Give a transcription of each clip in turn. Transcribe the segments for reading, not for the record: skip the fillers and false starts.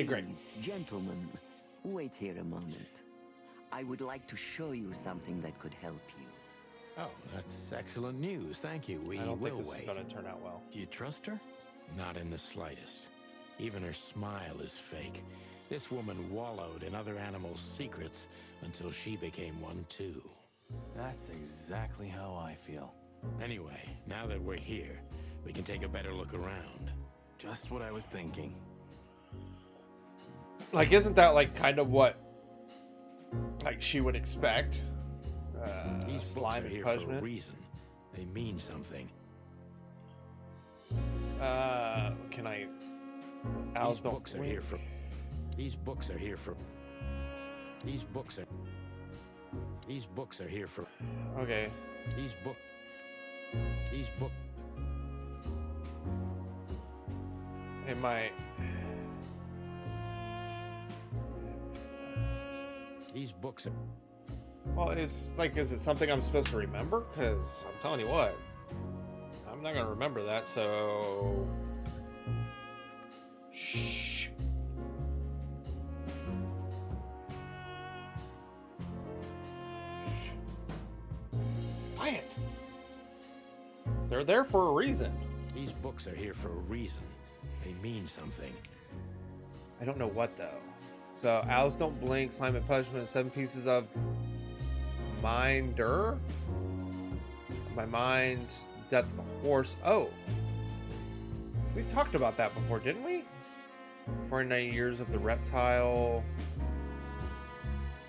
be great. Gentlemen, wait here a moment. I would like to show you something that could help you. Oh, that's excellent news. Thank you. We I don't think will this is wait. going to turn out well. Do you trust her? Not in the slightest. Even her smile is fake. This woman wallowed in other animals' secrets until she became one too. That's exactly how I feel. Anyway, now that we're here, we can take a better look around. Just what I was thinking. Like, isn't that like kind of what like she would expect? These books Slime are and here for a punishment. reason. They mean something. Can I? Owls These don't books are blink. here for. These books are here for. These books are. These books are here for. Okay. These book. These book. Am I? These books are. Well, it's like, is it something I'm supposed to remember? Because I'm telling you what, I'm not gonna remember that. So. Shh. Quiet. They're there for a reason. These books are here for a reason. They mean something. I don't know what though. So owls don't blink, slime and punishment, 7 pieces of minder. My mind, death of a horse. Oh. We've talked about that before, didn't we? 49 years of the reptile.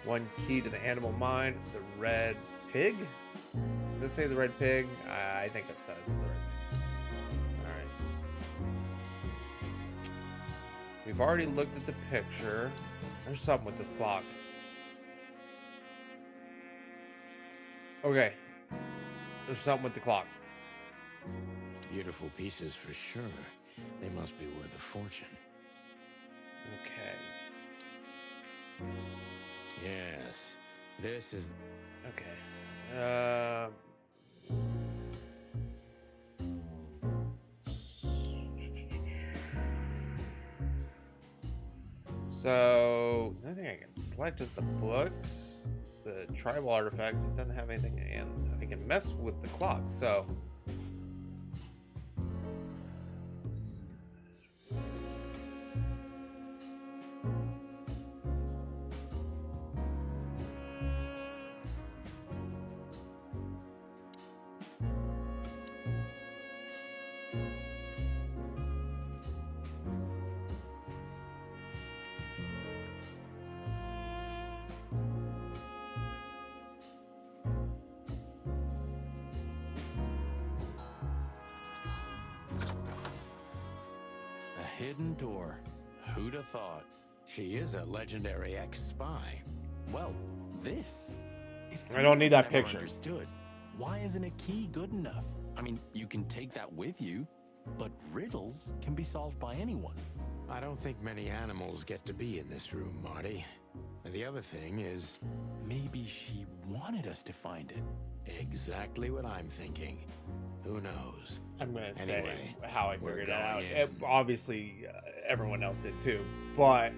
1 key to the animal mind, the red pig. Does it say the red pig? I think it says the red pig. Alright. We've already looked at the picture. There's something with this clock. Okay. There's something with the clock. Beautiful pieces for sure. They must be worth a fortune. Okay. Yes. This is. Okay. So, the only thing I can select is the books, the tribal artifacts. It doesn't have anything, and I can mess with the clock. So, A hidden door. Who'd have thought? She is a legendary ex-spy. Well, this is I don't need that something I've picture. never understood. Why isn't a key good enough? I mean, you can take that with you, but riddles can be solved by anyone. I don't think many animals get to be in this room, Marty. And the other thing is Maybe she wanted us to find it. exactly what I'm thinking. Who knows? I'm going to say Anyway, how I we're figured that out. going in. Obviously, everyone else did too. But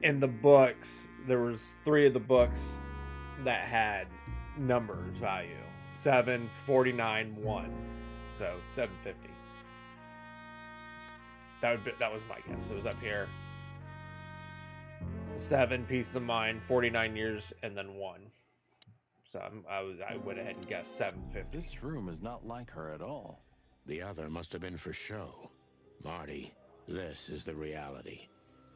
in the books, there was 3 of the books that had numbers value. 7, 49, 1. So 750. That was my guess. It was up here. 7 pieces of mine, 49 years, and then 1. So I went ahead and guessed 750. This room is not like her at all. The other must have been for show. Marty, this is the reality.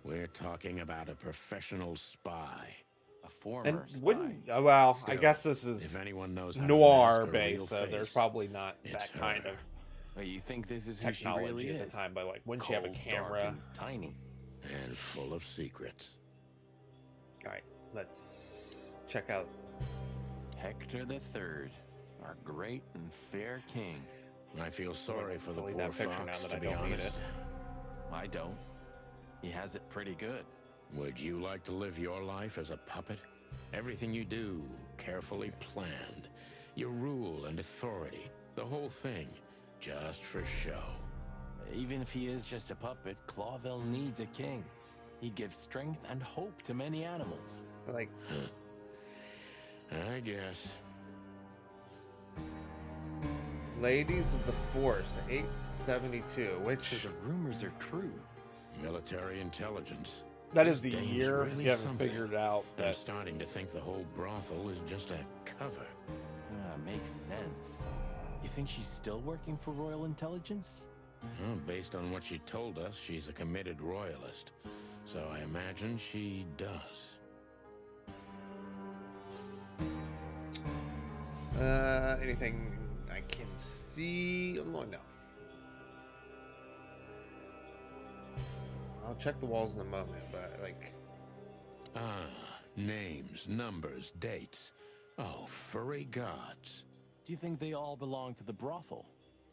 We're talking about a professional spy. A former And spy. wouldn't well, I Still, guess this is If anyone knows how to noir mask a real based, so there's face, probably not it's that kind her. of Wait, you think this is who she technology really at the is? time. But like, wouldn't she have a Cold, dark, camera? and tiny. and full of secrets. All right, let's check out. Hector the Third, our great and fair king. I feel sorry for the delete poor that picture fox, now that to I be don't need honest. it. I don't. He has it pretty good. Would you like to live your life as a puppet? Everything you do, carefully planned. Your rule and authority, the whole thing, just for show. Even if he is just a puppet, Clawville needs a king. He gives strength and hope to many animals. Like, I guess. Ladies of the Force, 872, So which the rumors are true. Military intelligence. that is This the dame's year. really You haven't something. figured out I'm that. starting to think the whole brothel is just a cover. Makes sense. You think she's still working for Royal Intelligence? Well, based on what she told us, she's a committed royalist. So I imagine she does. Anything I can see? Oh, no. I'll check the walls in a moment, but like, Ah, names, numbers, dates. Oh, furry gods. Do you think they all belong to the brothel?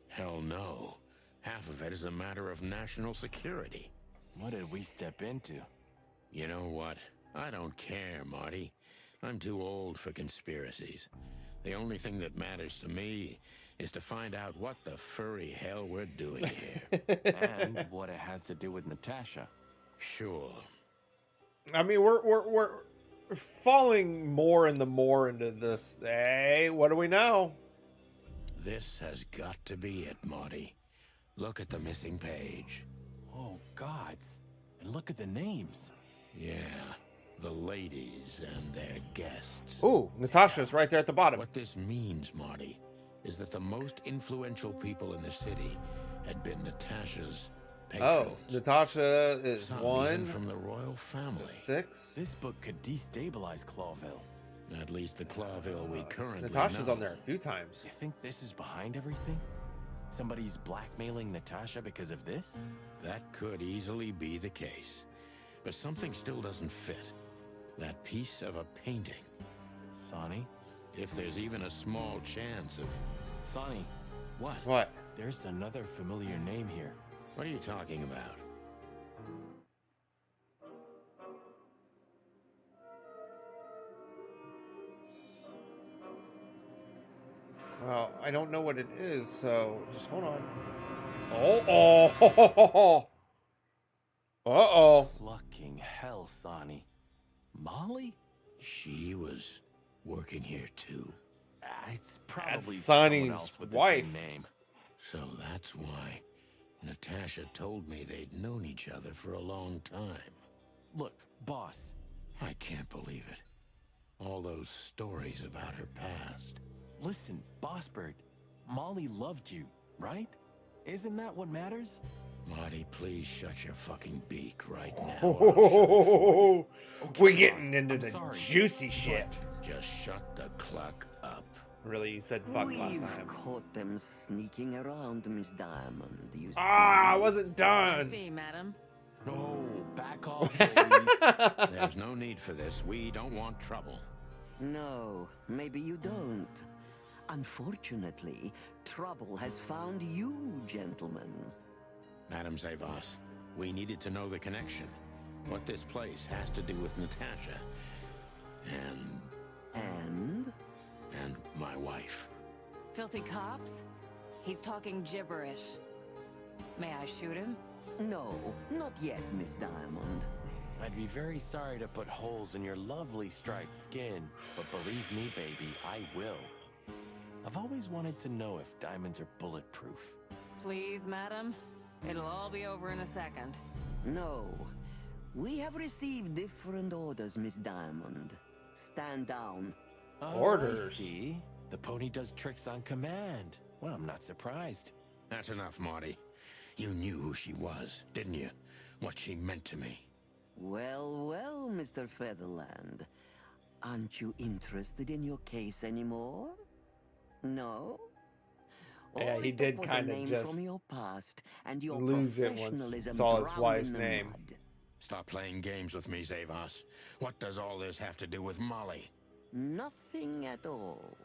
Hell no. Half of it is a matter of national security. What did we step into? You know what? I don't care, Marty. I'm too old for conspiracies. The only thing that matters to me is to find out what the furry hell we're doing here. And what it has to do with Natasha. Sure. I mean, we're falling more into this. Hey, what do we know? This has got to be it, Marty. Look at the missing page. Oh, gods. And look at the names. Yeah, the ladies and their guests. Ooh, Natasha's right there at the bottom. What this means, Marty, is that the most influential people in the city had been Natasha's patrons. Oh, Natasha is Some one. even from the royal family. 6. This book could destabilize Clawville. At least the Clawville we currently Natasha's know. on there a few times. You think this is behind everything? Somebody's blackmailing Natasha because of this? That could easily be the case. But something still doesn't fit. That piece of a painting. Sonny? If there's even a small chance of... Sonny, What? What? there's another familiar name here. What are you talking about? Well, I don't know what it is, so just hold on. Oh. Uh-oh. Fucking hell, Sonny. Molly? She was working here too. It's probably someone Sonny's else with the wife. same name. So that's why Natasha told me they'd known each other for a long time. Look, boss, I can't believe it. All those stories about her past. listen, Boss Bird. Molly loved you, right? Isn't that what matters? Marty, please shut your fucking beak right now. or I'll shut it for you. We're boss, getting into I'm the sorry, juicy shit. Just shut the cluck up. Really, you said fuck last We've time. caught them sneaking around, Miss Diamond. You Ah, I see. wasn't I done. see, madam. No, back off, ladies. There's no need for this. We don't want trouble. No, maybe you don't. Unfortunately, trouble has found you, gentlemen. Madam Zavas, we needed to know the connection. What this place has to do with Natasha. And? And my wife. Filthy cops? He's talking gibberish. May I shoot him? No, not yet, Miss Diamond. I'd be very sorry to put holes in your lovely striped skin, but believe me, baby, I will. I've always wanted to know if diamonds are bulletproof. Please, madam. It'll all be over in a second. No. We have received different orders, Miss Diamond. Stand down. Oh, Orders. I see. The pony does tricks on command. Well, I'm not surprised. That's enough, Marty. You knew who she was, didn't you? What she meant to me. Well, well, Mr. Featherland. Aren't you interested in your case anymore? No? Yeah, All he it did took was a kinda name just from your past and your lose it once professionalism saw his drowned wife's in the name. mud. Stop playing games with me, Zavas. What does all this have to do with Molly? Nothing at all.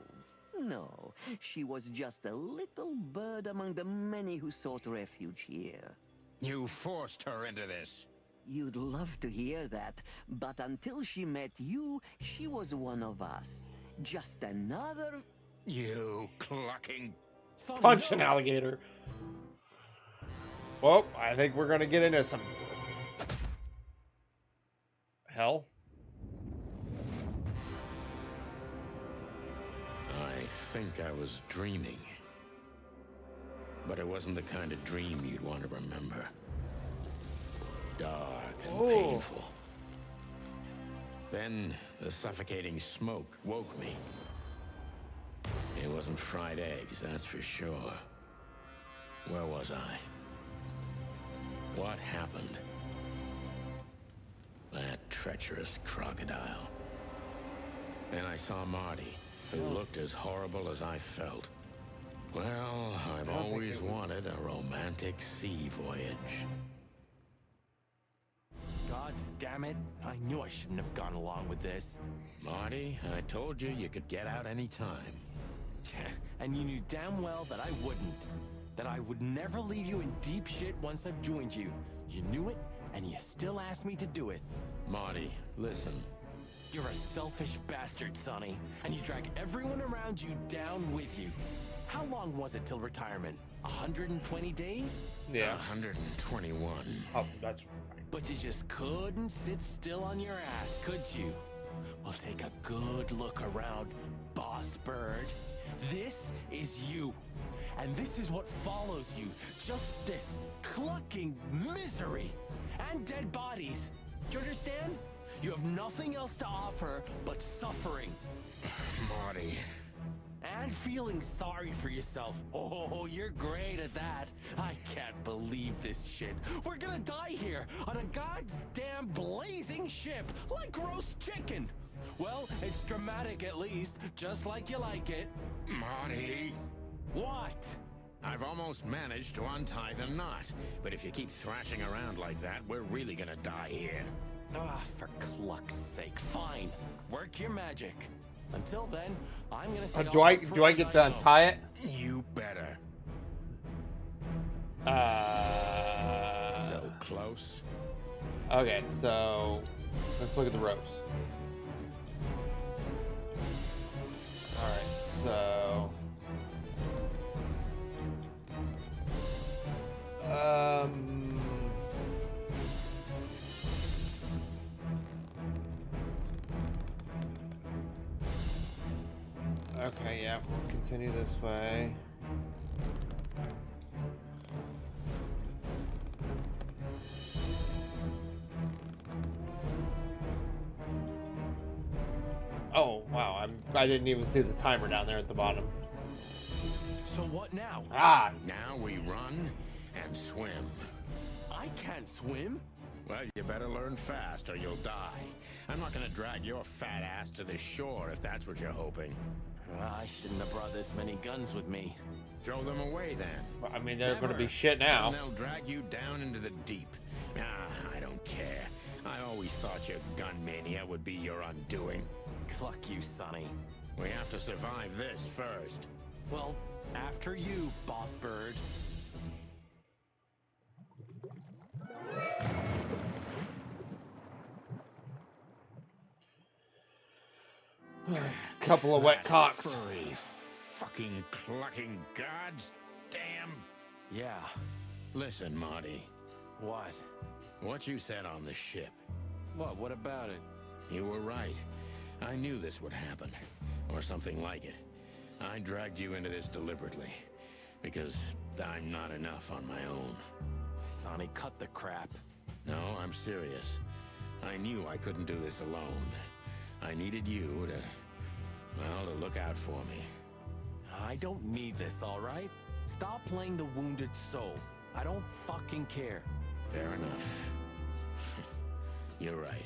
No, she was just a little bird among the many who sought refuge here. You forced her into this. You'd love to hear that, but until she met you, she was one of us. Just another... You clucking... Sonny, Punch no. an alligator. Well, I think we're gonna get into some Hell? I think I was dreaming. But it wasn't the kind of dream you'd want to remember. Dark and painful. Then the suffocating smoke woke me. It wasn't fried eggs, that's for sure. Where was I? What happened? That treacherous crocodile. Then I saw Marty, who looked as horrible as I felt. Well, I've always wanted a romantic sea voyage. God damn it. I knew I shouldn't have gone along with this. Marty, I told you you could get out any time. And you knew damn well that I wouldn't. That I would never leave you in deep shit once I've joined you. You knew it, and you still asked me to do it. Marty, listen. You're a selfish bastard, Sonny, and you drag everyone around you down with you. How long was it till retirement? 120 days? Yeah. 121. Oh, that's right. But you just couldn't sit still on your ass, could you? Well, take a good look around, boss bird. This is you. And this is what follows you. Just this clucking misery. And dead bodies. Do you understand? You have nothing else to offer but suffering. Marty. And feeling sorry for yourself. Oh, you're great at that. I can't believe this shit. We're gonna die here on a goddamn blazing ship like roast chicken. Well, it's dramatic at least, just like you like it. Marty. What? I've almost managed to untie the knot, but if you keep thrashing around like that, we're really gonna die here. Ah, for cluck's sake. Fine. Work your magic. Until then, I'm gonna say Do I get to untie it? You better. So close. Okay, so let's look at the ropes. Alright, so okay, yeah, we'll continue this way. Oh, wow, I didn't even see the timer down there at the bottom. So what now? Ah, Now we run and swim. I can't swim. Well, you better learn fast or you'll die. I'm not gonna drag your fat ass to the shore if that's what you're hoping. I shouldn't have brought this many guns with me. Throw them away then. I mean, they're going to be Never. shit now. And they'll drag you down into the deep. I don't care. I always thought your gun mania would be your undoing. Cluck you, Sonny. We have to survive this first. Well, after you, boss bird. Couple of wet cocks. Furry, fucking clucking gods. Damn. Yeah. Listen, Marty. What? What you said on the ship. What about it? You were right. I knew this would happen. Or something like it. I dragged you into this deliberately. Because I'm not enough on my own. Sonny, cut the crap. No, I'm serious. I knew I couldn't do this alone. I needed you to look out for me. I don't need this, all right? Stop playing the wounded soul. I don't fucking care. Fair enough. You're right.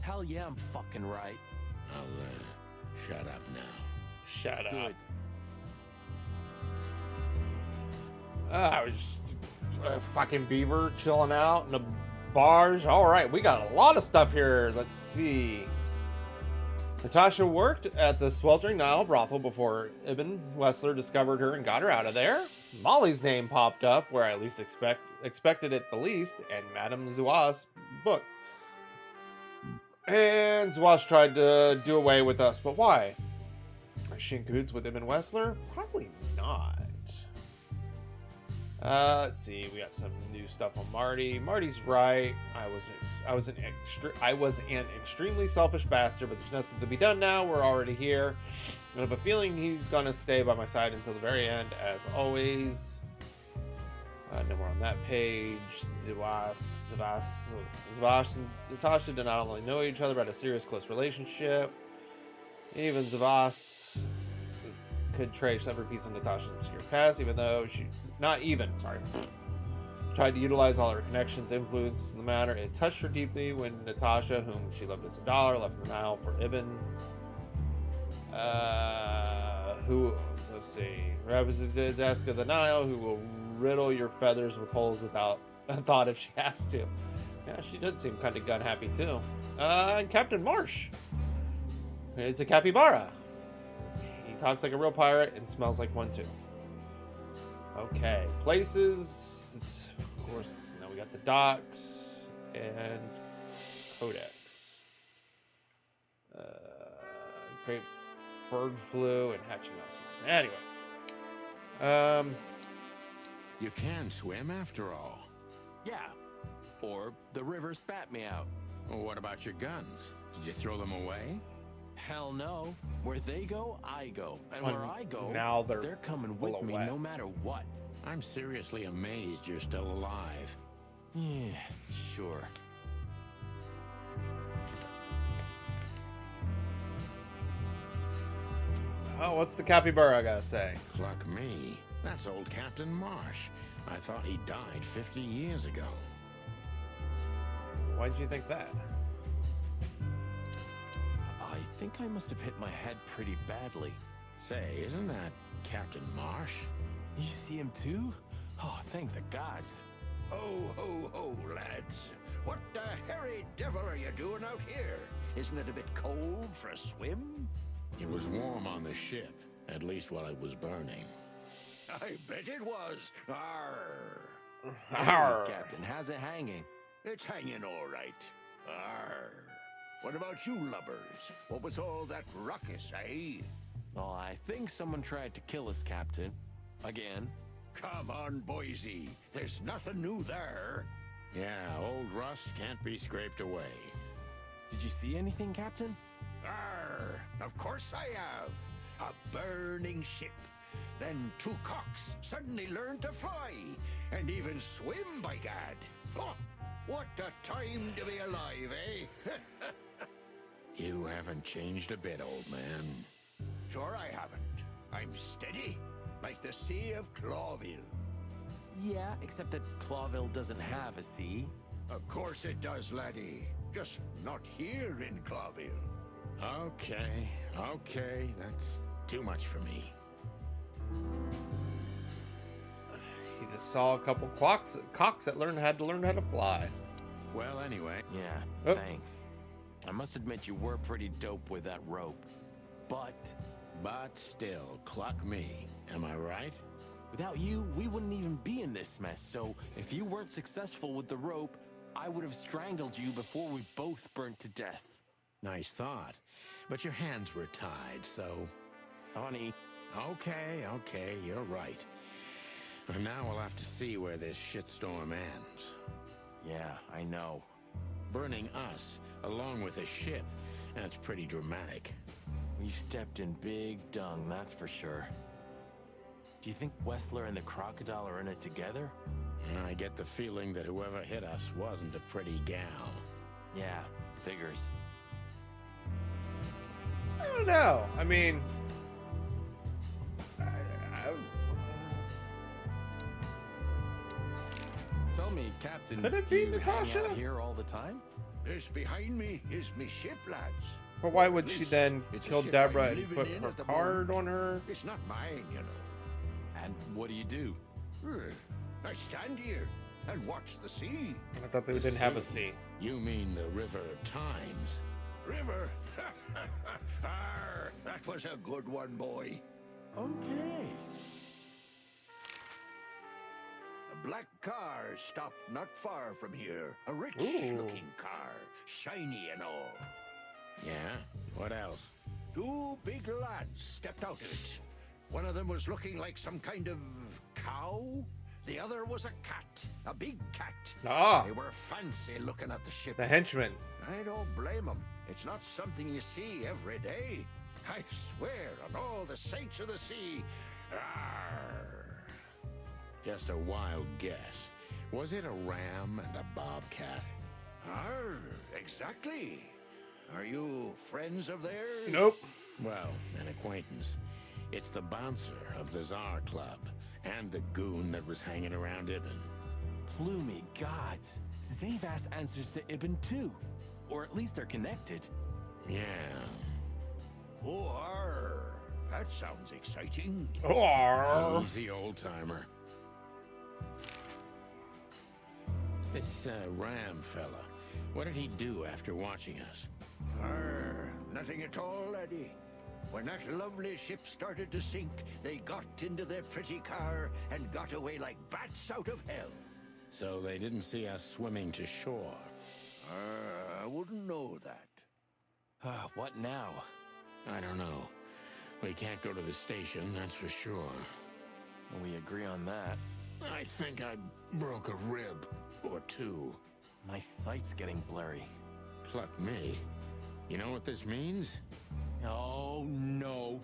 Hell yeah, I'm fucking right. I'll, shut up now. Shut up. Good. I was just a fucking beaver chilling out in the bars. All right, we got a lot of stuff here. Let's see. Natasha worked at the Sweltering Nile brothel before Ibn Wessler discovered her and got her out of there. Molly's name popped up where I least expected it the least, and Madame Zuas' book. And Zuas tried to do away with us, but why? Is she in cahoots with Ibn Wessler? Probably not. Let's see. We got some new stuff on Marty. Marty's right. I was an extremely selfish bastard, but there's nothing to be done now. We're already here. I have a feeling he's gonna stay by my side until the very end, as always. No more on that page. Zvash and Natasha did not only know each other, but had a serious, close relationship. Even Zvash could trace every piece of Natasha's obscure past, even though tried to utilize all her connections, influence in the matter. It touched her deeply when Natasha, whom she loved as a dollar, left the Nile for Ibn. Let's see, represents the desk of the Nile, who will riddle your feathers with holes without a thought if she has to. Yeah, she does seem kind of gun happy too. And Captain Marsh is a capybara. He talks like a real pirate and smells like one too. Okay, places. Of course, now we got the docks and Codex. Great bird flu and hatching houses. Anyway, You can swim after all. Yeah. Or the river spat me out. Well, what about your guns? Did you throw them away? Hell no. Where they go, I go. And Well, where I go, now they're coming with full of me wet. no matter what. I'm seriously amazed you're still alive. Yeah, sure. oh, what's the capybara gotta say? Pluck me. That's old Captain Marsh. I thought he died 50 years ago. Why did you think that? I think I must have hit my head pretty badly. Say, isn't that Captain Marsh? You see him too? Oh, thank the gods. Ho, ho, ho, lads. What the hairy devil are you doing out here? Isn't it a bit cold for a swim? It was warm on the ship, at least while it was burning. I bet it was. Arr. Arr. Hey, Captain, how's it hanging? It's hanging all right. Arr. What about you, lubbers? What was all that ruckus, eh? Oh, I think someone tried to kill us, Captain. Again. Come on, Boise. There's nothing new there. Yeah, old rust can't be scraped away. Did you see anything, Captain? Arr. Of course I have. A burning ship. Then two cocks suddenly learned to fly and even swim, by gad. Oh, what a time to be alive, eh? You haven't changed a bit, old man. Sure I haven't. I'm steady, like the Sea of Clawville. Yeah, except that Clawville doesn't have a sea. Of course it does, laddie. Just not here in Clawville. Okay, that's too much for me. He just saw a couple cocks that had to learn how to fly. Well, anyway, Yeah, Oh. thanks. I must admit you were pretty dope with that rope. But but still, cluck me. Am I right? without you, we wouldn't even be in this mess. So if you weren't successful with the rope, I would have strangled you before we both burnt to death. Nice thought. But your hands were tied, so... Sonny. Okay, you're right. And now we'll have to see where this shitstorm ends. Yeah, I know. Burning us, along with a ship, that's pretty dramatic. We stepped in big dung, that's for sure. Do you think Wessler and the crocodile are in it together? I get the feeling that whoever hit us wasn't a pretty gal. Yeah, figures. I don't know. I mean, Tell me, Captain, Could it do be you hang Natasha? out here all the time? This behind me is me ship, lads. but why would she Least then it's a kill ship Deborah I'm and living put in her at the card moment. on her? It's not mine, you know. And what do you do? I stand here and watch the sea. I thought they The didn't have a sea. C. You mean the River Times? River. Arr, that was a good one, boy. Okay. A black car stopped not far from here. A rich-looking car, shiny and all. Yeah? What else? Two big lads stepped out of it. One of them was looking like some kind of cow. The other was a cat, a big cat. Ah, They were fancy looking at the ship. the henchman. I don't blame them. It's not something you see every day. I swear on all the saints of the sea. Arr. Just a wild guess. Was it a ram and a bobcat? Arr, exactly. Are you friends of theirs? Nope. Well, an acquaintance. It's the bouncer of the Tsar Club, and the goon that was hanging around Ibn. Plumey gods. Zavas answers to Ibn too. Or at least they're connected. Yeah. Oh, arr. That sounds exciting. Oh, Easy, old-timer. This Ram fella, what did he do after watching us? Arr, nothing at all, laddie. When that lovely ship started to sink, they got into their pretty car and got away like bats out of hell. So they didn't see us swimming to shore. I wouldn't know that. What now? I don't know. We can't go to the station, that's for sure. We agree on that. I think I broke a rib or two. My sight's getting blurry. Pluck me. You know what this means? Oh, no.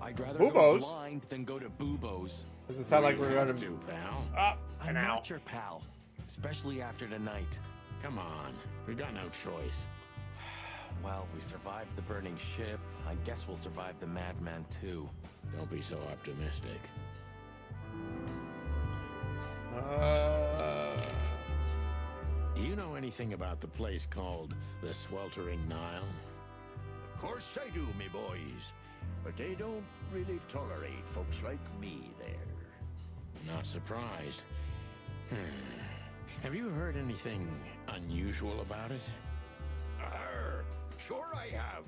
I'd rather Boobos? go blind than go to Boobos. does it sound like We we're have gonna to, pal. up I'm and out? not your pal. Especially after tonight. Come on, we got no choice. Well, we survived the burning ship. I guess we'll survive the madman too. Don't be so optimistic. Do you know anything about the place called the Sweltering Nile? Of course I do, me boys. But they don't really tolerate folks like me there. Not surprised. Have you heard anything unusual about it? Arr, sure I have.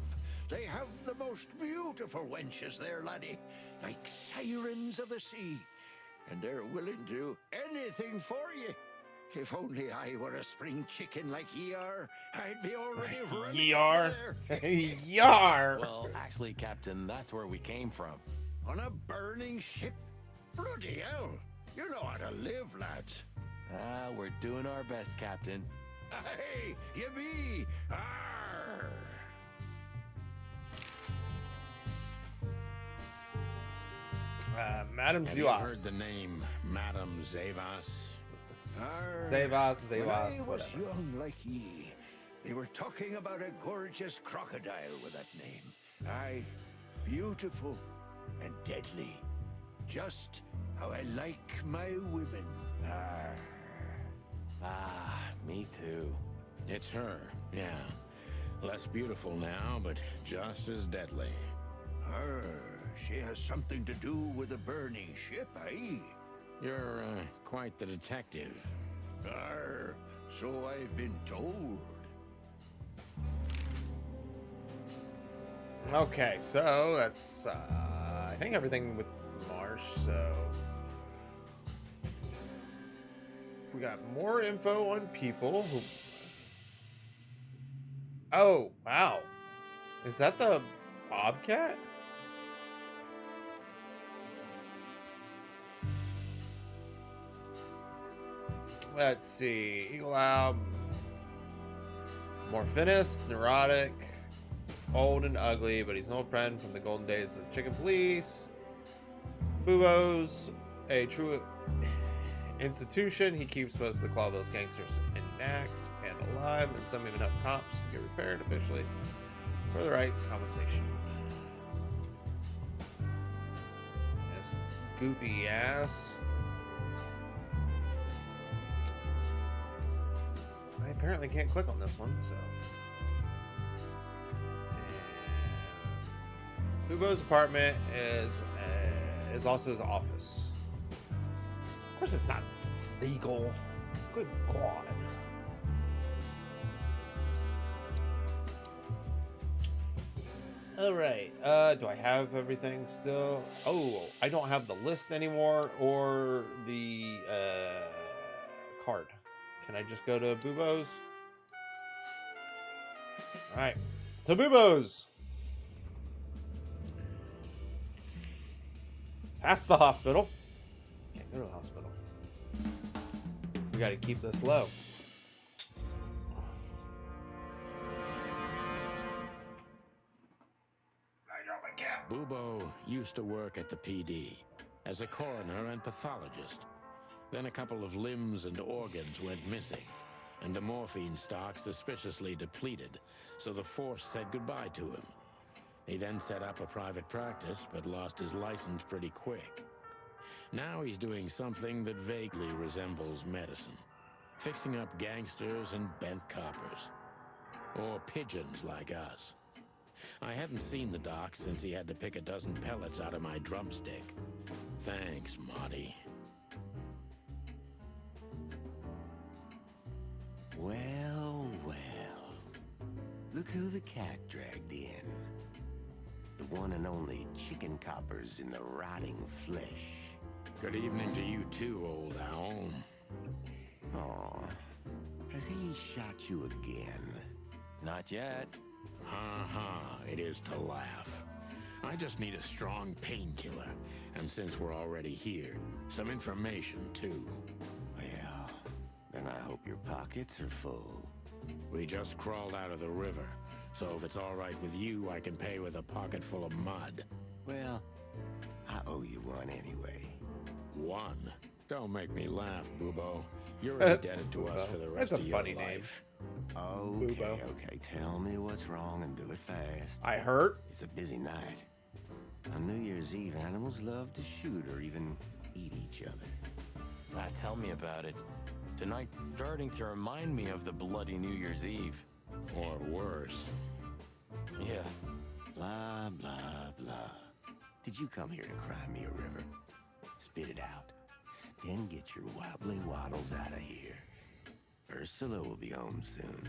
They have the most beautiful wenches there, laddie. Like sirens of the sea. And they're willing to do anything for you. If only I were a spring chicken like ye are, I'd be already running Ye are. there. Yar. Well, actually, Captain, that's where we came from. On a burning ship? Bloody hell. You know how to live, lads. We're doing our best, Captain. Hey, you be. Arr. Madam Have you Zuas. heard the name Madame Zavas? Arr. Zavas, When I was whatever. young like ye, they were talking about a gorgeous crocodile with that name. Aye, beautiful and deadly. Just how I like my women. Arr. Me too. It's her, yeah. Less beautiful now, but just as deadly. Arr, she has something to do with the burning ship, eh? You're quite the detective. Arr, so I've been told. Okay, so that's I think everything with Marsh. So we got more info on people who. Oh wow, is that the bobcat? Let's see. Eagle Out. Morphinist, neurotic, old and ugly, but he's an old friend from the golden days of the Chicken Police. Bubo's a true institution. He keeps most of the Clawbills gangsters intact and alive, and some even help cops get repaired officially for the right compensation. This goofy ass. I apparently can't click on this one, so. And Bubo's apartment is also his office. Of course, it's not legal. Good God. All right. Do I have everything still? Oh, I don't have the list anymore or the card. Can I just go to Bubo's? All right, to Bubo's. Past the hospital. Can't go to the hospital. gotta keep this low. Bubo used to work at the PD as a coroner and pathologist. Then a couple of limbs and organs went missing, and the morphine stock suspiciously depleted, so the force said goodbye to him. He then set up a private practice, but lost his license pretty quick. Now he's doing something that vaguely resembles medicine, fixing up gangsters and bent coppers. Or pigeons like us. I hadn't seen the doc since he had to pick a dozen pellets out of my drumstick. Thanks, Marty. Well, well. Look who the cat dragged in. The one and only chicken coppers in the rotting flesh. Good evening to you too, old owl. Aw. Has he shot you again? Not yet. Ha, it is to laugh. I just need a strong painkiller, and since we're already here, some information too. Well, then I hope your pockets are full. We just crawled out of the river, so if it's all right with you, I can pay with a pocket full of mud. Well, I owe you one anyway. One? Don't make me laugh, Bubo. You're indebted to us for the rest That's a of your funny name. life. Okay, Bubo. okay, tell me what's wrong and do it fast. I hurt. It's a busy night. On New Year's Eve, animals love to shoot or even eat each other. Tell me about it. Tonight's starting to remind me of the bloody New Year's Eve. Or worse. Yeah. Blah, blah, blah. Did you come here to cry me a river? Spit it out. Then get your wobbly waddles out of here. Ursula will be home soon.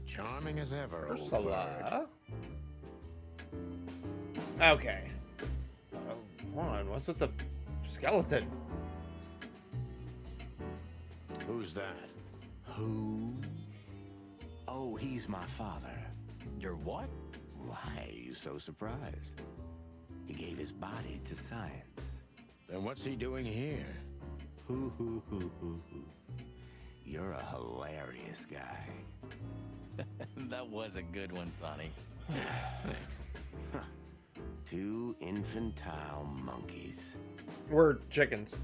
Charming as ever, old bird. Ursula. Okay. Hold on. What's with the skeleton? Who's that? Who? Oh, he's my father. Your what? Why are you so surprised? He gave his body to science. Then what's he doing here? Hoo. You're a hilarious guy. That was a good one, Sonny. Thanks. Two infantile monkeys. We're chickens.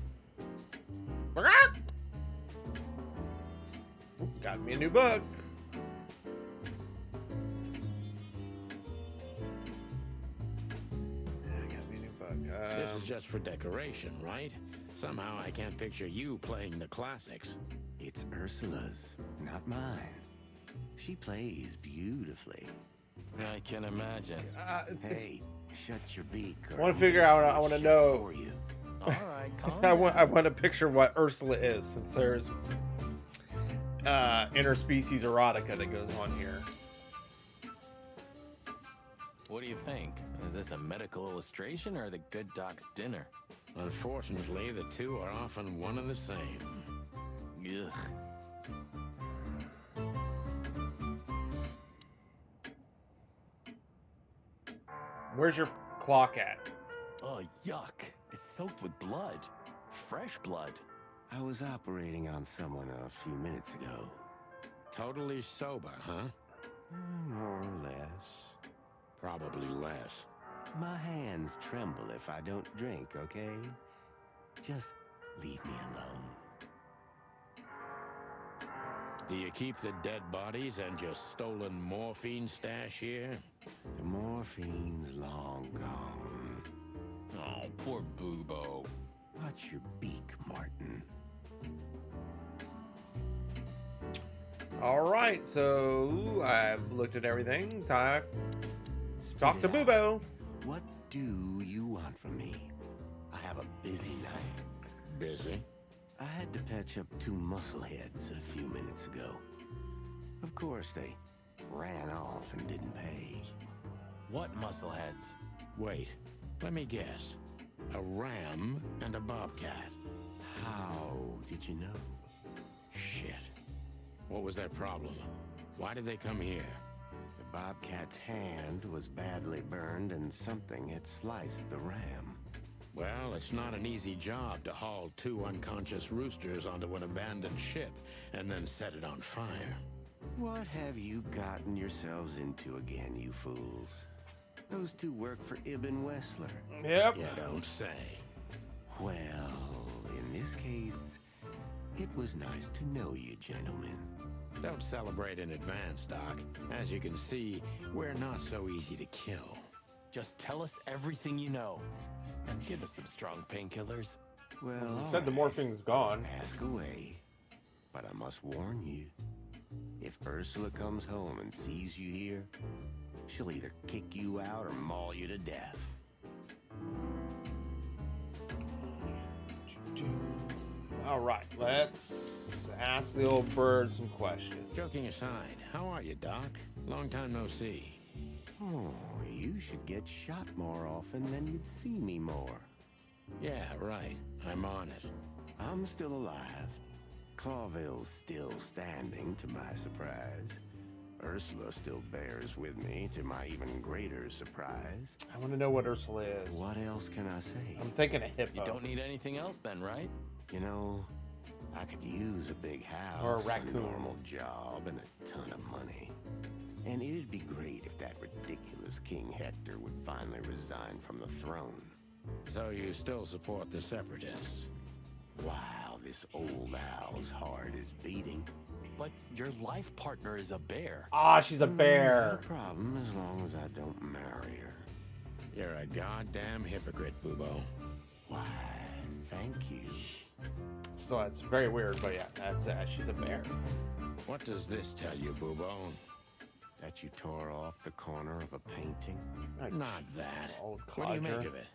Got me a new book. Got me a new book. This is just for decoration, right? Somehow I can't picture you playing the classics. It's Ursula's, not mine. She plays beautifully. I can imagine. Hey, shut your beak. I want to figure out. I want to know. For you. All right, calm I want to picture what Ursula is, since there's interspecies erotica that goes on here. What do you think? Is this a medical illustration or the good doc's dinner? Unfortunately, the two are often one and the same. Ugh. Where's your clock at? Oh, yuck. It's soaked with blood. Fresh blood. I was operating on someone a few minutes ago. Totally sober, huh? More or less. Probably less. My hands tremble if I don't drink, okay? Just leave me alone. Do you keep the dead bodies and your stolen morphine stash here? The morphine's long gone. Oh, poor Bubo. Watch your beak, Martin. All right, so I've looked at everything. Talk Spit to it out. Bubo. What do you want from me? I have a busy night. Busy? I had to patch up two muscleheads a few minutes ago. Of course, they ran off and didn't pay. What muscleheads? Wait, let me guess. A ram and a bobcat. How did you know? Shit. What was their problem? Why did they come here? The bobcat's hand was badly burned and something had sliced the ram. Well, it's not an easy job to haul 2 unconscious roosters onto an abandoned ship and then set it on fire. What have you gotten yourselves into again, you fools? Those 2 work for Ibn Wessler. Yep. You don't say. Well, in this case, it was nice to know you, gentlemen. Don't celebrate in advance, Doc. As you can see, we're not so easy to kill. Just tell us everything you know. And give us some strong painkillers. Well, You said the morphing's gone. ask away. But I must warn you, if Ursula comes home and sees you here, she'll either kick you out or maul you to death. All right, let's ask the old bird some questions. Joking aside, how are you, Doc? Long time no see. Oh, you should get shot more often, then you'd see me more. Yeah, right. I'm on it. I'm still alive. Clawville's still standing, to my surprise. Ursula still bears with me, to my even greater surprise. I want to know what Ursula is. What else can I say? I'm thinking a hippo. You don't need anything else then, right? You know, I could use a big house, Or a raccoon. normal job, and a ton of money. And it'd be great if that ridiculous King Hector would finally resign from the throne. So you still support the Separatists? Wow, this old owl's heart is beating. But your life partner is a bear. Ah, she's a Not bear. a problem as long as I don't marry her. You're a goddamn hypocrite, Bubo. Why, thank you. So that's very weird, but yeah, that's she's a bear. What does this tell you, Bubo? That you tore off the corner of a painting? Not that. Old What do you codger. make of it?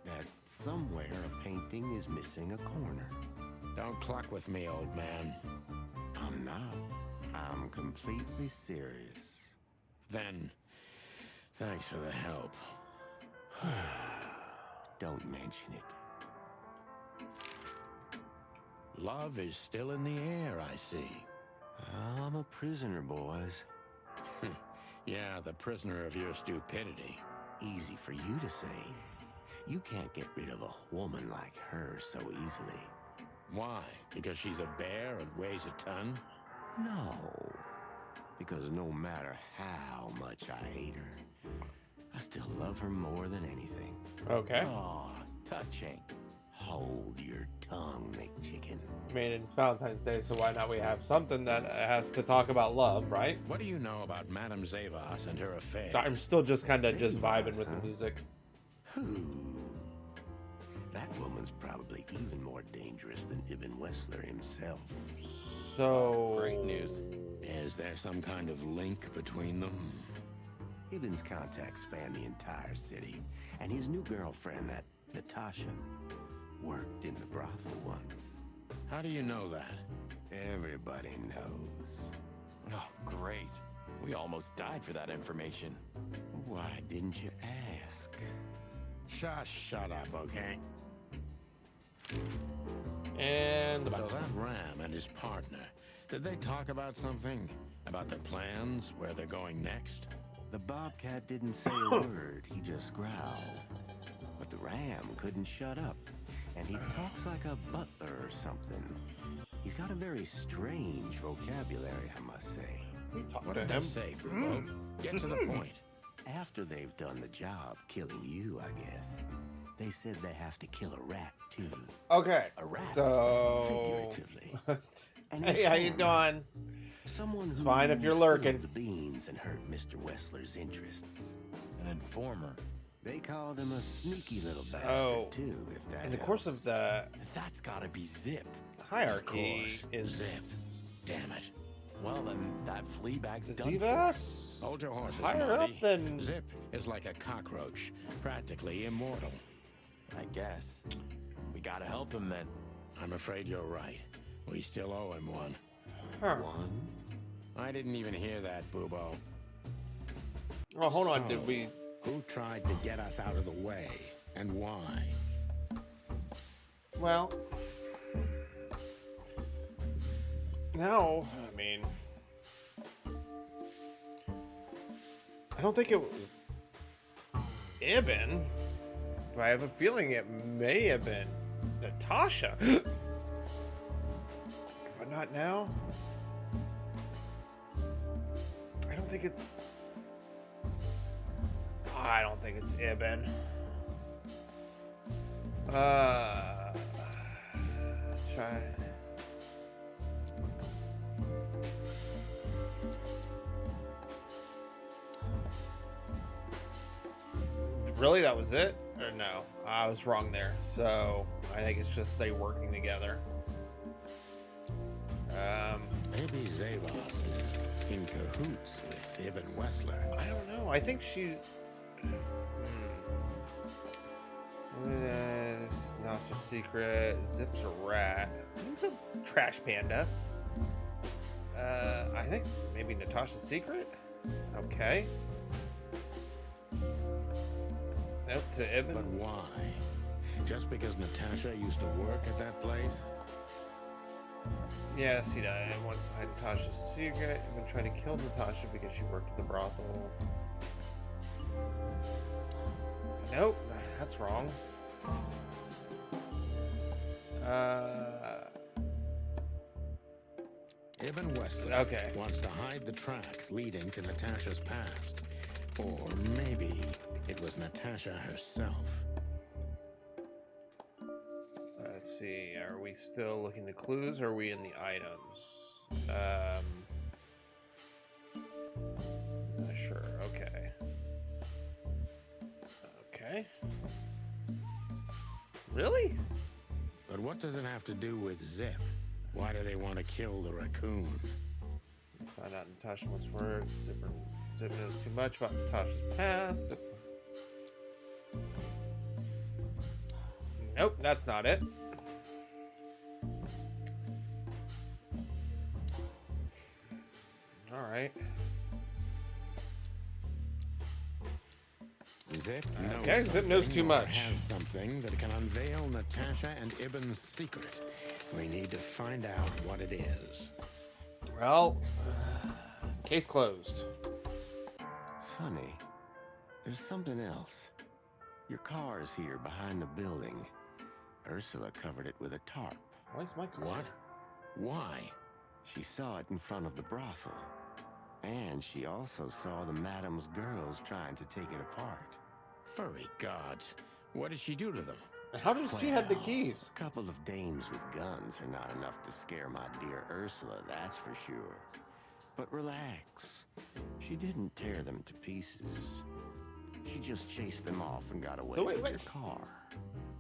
That somewhere a painting is missing a corner. Don't cluck with me, old man. I'm not. I'm completely serious. Then, thanks for the help. Don't mention it. Love is still in the air, I see. I'm a prisoner, boys. Yeah, the prisoner of your stupidity. Easy for you to say. You can't get rid of a woman like her so easily. Why? Because she's a bear and weighs a ton? No. Because no matter how much I hate her, I still love her more than anything. Okay. Aw, touching. Hold your tongue, McChicken. I mean, it's Valentine's Day, so why not we have something that has to talk about love, right? What do you know about Madame Zavas and her affair? So I'm still just kind of just vibing with Huh? the music. Who? That woman's probably even more dangerous than Ibn Wessler himself. So Great news. Is there some kind of link between them? Ibn's contacts span the entire city, and his new girlfriend, that Natasha, worked in the brothel once. How do you know that? Everybody knows. Oh, great. We almost died for that information. Why didn't you ask? Shut up, okay? and the So bouncer. that Ram and his partner, did they talk about something? About their plans, where they're going next? The bobcat didn't say a word, he just growled. But the ram couldn't shut up, and he talks like a butler or something. He's got a very strange vocabulary, I must say. Talk What to did him. they say, Bubo? Get to the point. After they've done the job killing you, I guess, they said they have to kill a rat, too. Okay. A rat, So. figuratively. An Hey, how you informer. doing? Someone who fine if you're spilled lurking. the beans and hurt Mr. Wessler's interests. An informer. They called him a sneaky little So, bastard, too, if that In the course helps. of the That's gotta be Zip. hierarchy course, is Damn it. Well, then that flea bag's Is done for. Zivas Hold your horses, higher Marty. up than Zip is like a cockroach, practically immortal. I guess. We gotta help him then. I'm afraid you're right. We still owe him one. Huh. One? I didn't even hear that, Bubo. Oh, hold on. So, Did we? Who tried to get us out of the way, and why? Well, no. I mean, I don't think it was Ibn. But I have a feeling it may have been Natasha. But not now. I don't think it's Ibn. Try. Really, that was it? Or no? I was wrong there. So I think it's just they working together. Maybe Zavos is in cahoots with Ibn Wessler. I don't know. I think she's. It's not so secret. Zip's a rat. He's a trash panda. I think maybe Natasha's secret. Okay. Nope, to Ibn. But why? Just because Natasha used to work at that place? Yes, he died. Once to hide Natasha's secret. Ibn tried to kill Natasha because she worked at the brothel. Nope, that's wrong. Ibn Wessler wants to hide the tracks leading to Natasha's past. Or maybe it was Natasha herself. Let's see, are we still looking at the clues or are we in the items? Not sure, okay. Okay. Really? But what does it have to do with Zip? Why do they want to kill the raccoon? Find out Natasha wants work. Zip knows too much about Natasha's past. Nope, that's not it. All right. Zip Zip knows too much. Has something that can unveil Natasha and Ibn's secret. We need to find out what it is. Well, case closed. Sonny, there's something else. Your car is here behind the building. Ursula covered it with a tarp. Where's my car? What? Why? She saw it in front of the brothel. And she also saw the madam's girls trying to take it apart. Furry gods. What did she do to them? How does she have the keys? A couple of dames with guns are not enough to scare my dear Ursula, that's for sure. But relax. She didn't tear them to pieces. She just chased them off and got away with their car.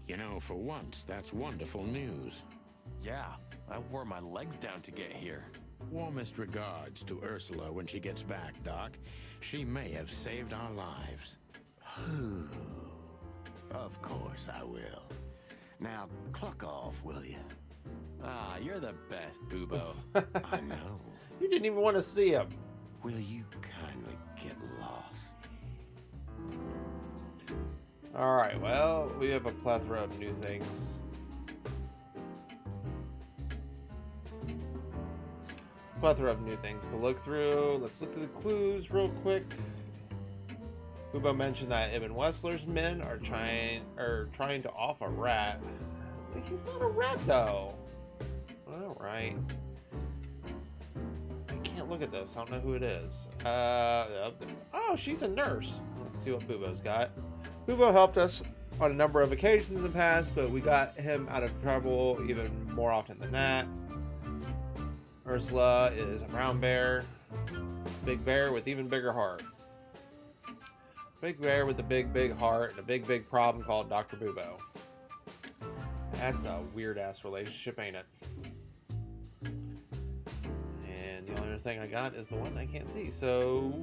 You know, for once, that's wonderful news. Yeah, I wore my legs down to get here. Warmest regards to Ursula when she gets back, Doc. She may have saved our lives. Of course I will. Now, cluck off, will you? Ah, you're the best, Bubo. I know. You didn't even want to see him. Will you kindly get lost? All right, well, we have a plethora of new things. Plethora of new things to look through. Let's look through the clues real quick. Bubo mentioned that Ibn Wessler's men are trying to off a rat. He's not a rat though. All right. I can't look at this. I don't know who it is. Oh, she's a nurse. Let's see what Bubo's got. Bubo helped us on a number of occasions in the past, but we got him out of trouble even more often than that. Ursula is a brown bear. Big bear with even bigger heart. Big bear with a big, big heart and a big, big problem called Dr. Bubo. That's a weird-ass relationship, ain't it? And the only other thing I got is the one I can't see. So,